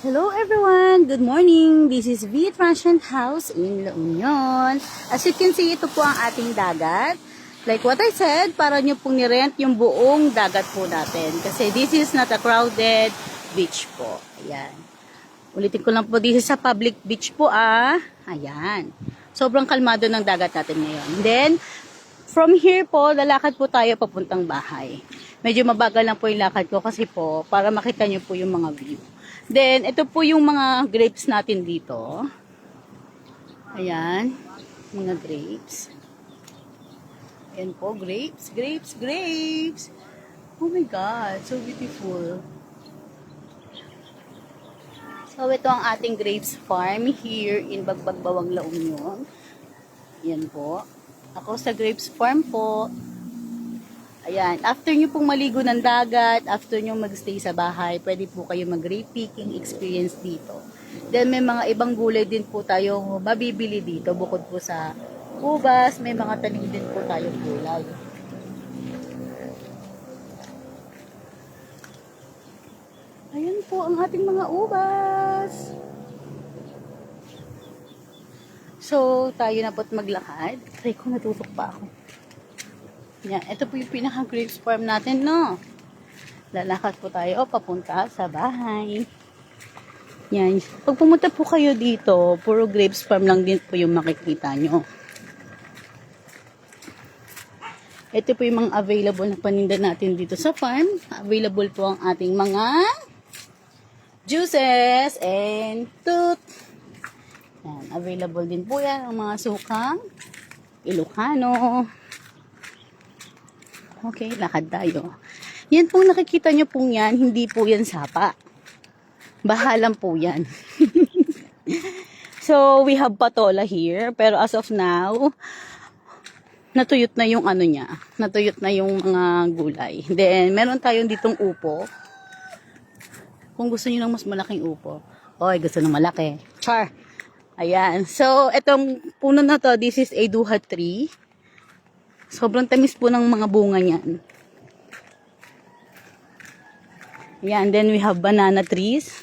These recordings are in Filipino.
Hello everyone! Good morning! This is V Transient House in La Union. As you can see, ito po ang ating dagat. Like what I said, para nyo pong nirent yung buong dagat po natin. Kasi this is not a crowded beach po. Ayan. Ulitin ko lang po, this is a public beach po Ayan. Sobrang kalmado ng dagat natin ngayon. Then, from here po, lalakad po tayo papuntang bahay. Medyo mabagal lang po yung lakad ko kasi po, para makita nyo po yung mga view. Then, ito po yung mga grapes natin dito. Ayan. Mga grapes. Ayan po, grapes, grapes, grapes. Oh my God, so beautiful. So, ito ang ating grapes farm here in Bagbag, Bawang, La Union. Ayan po. Ako sa grapes farm po. Ayan, after nyo pong maligo ng dagat, after nyo magstay sa bahay, pwede po kayo mag-grape picking experience dito. Then may mga ibang gulay din po tayo mabibili dito, bukod po sa ubas, may mga tanim din po tayong gulay. Ayan po ang ating mga ubas. So, tayo na po't maglakad. Try ko, natutok pa ako. Yan, ito po yung pinaka-grapes farm natin, no? Lalakad po tayo papunta sa bahay. Yan. Pag pumunta po kayo dito, puro grapes farm lang din po yung makikita nyo. Ito po yung mga available na paninda natin dito sa farm. Available po ang ating mga juices and tooth. Yan, available din po yan ang mga sukang Ilocano. Okay, lakad tayo. Yan pong nakikita nyo pong yan, hindi po yan sapa. Bahalang po yan. So, we have patola here. Pero as of now, natuyot na yung ano niya. Natuyot na yung mga gulay. Then, meron tayong ditong upo. Kung gusto nyo ng mas malaking upo. Oy, gusto ng malaki. Char! Ayan. So, etong puno na to, this is a duha tree. Sobrang tamis po ng mga bunga niyan. Ayan, then we have banana trees.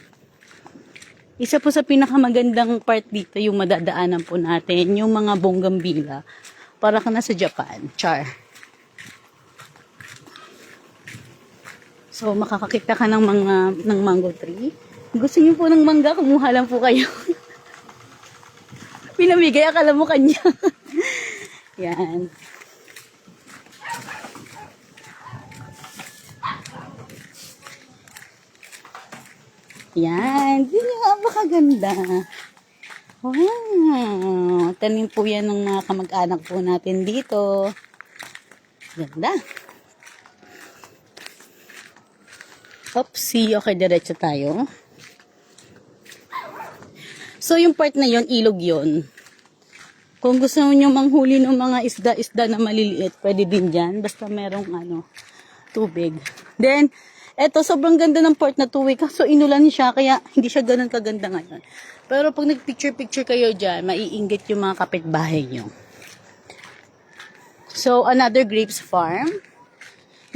Isa po sa pinakamagandang part dito, yung madadaanan po natin, yung mga bonggambila. Para ka na sa Japan. Char. So, makakakita ka ng mango tree. Gusto niyo po ng mangga, kumuha lang po kayo. Pinamigay, akala mo kanya. Yan. Yan. Napakaganda. Wow. Tanim po yan ng mga kamag-anak po natin dito. Ganda. Oopsie. Okay, diretso tayo. So, yung part na yon, ilog yon. Kung gusto nyo manghuli ng mga isda-isda na maliliit, pwede din dyan. Basta merong tubig. Then, eto, sobrang ganda ng part na tuwi. Kaso inulan siya, kaya hindi siya ganun kaganda ngayon. Pero pag nag-picture-picture kayo dyan, maiinggit yung mga kapitbahay nyo. So, another grapes farm.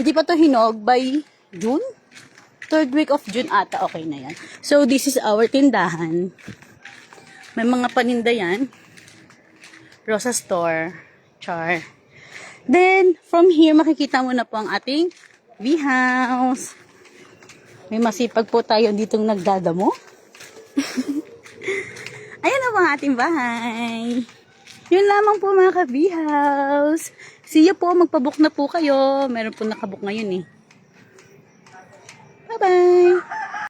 Hindi pa to hinog by June? 3rd week of June ata, okay na yan. So, this is our tindahan. May mga paninda yan. Rosa Store. Char. Then, from here, makikita mo na po ang ating V-house. May masipag po tayo ditong nagdadamo. Ayan na po ang ating bahay. Yun lamang po mga ka-V-house. See you po, magpabook na po kayo. Meron po nakabook ngayon eh. Bye-bye!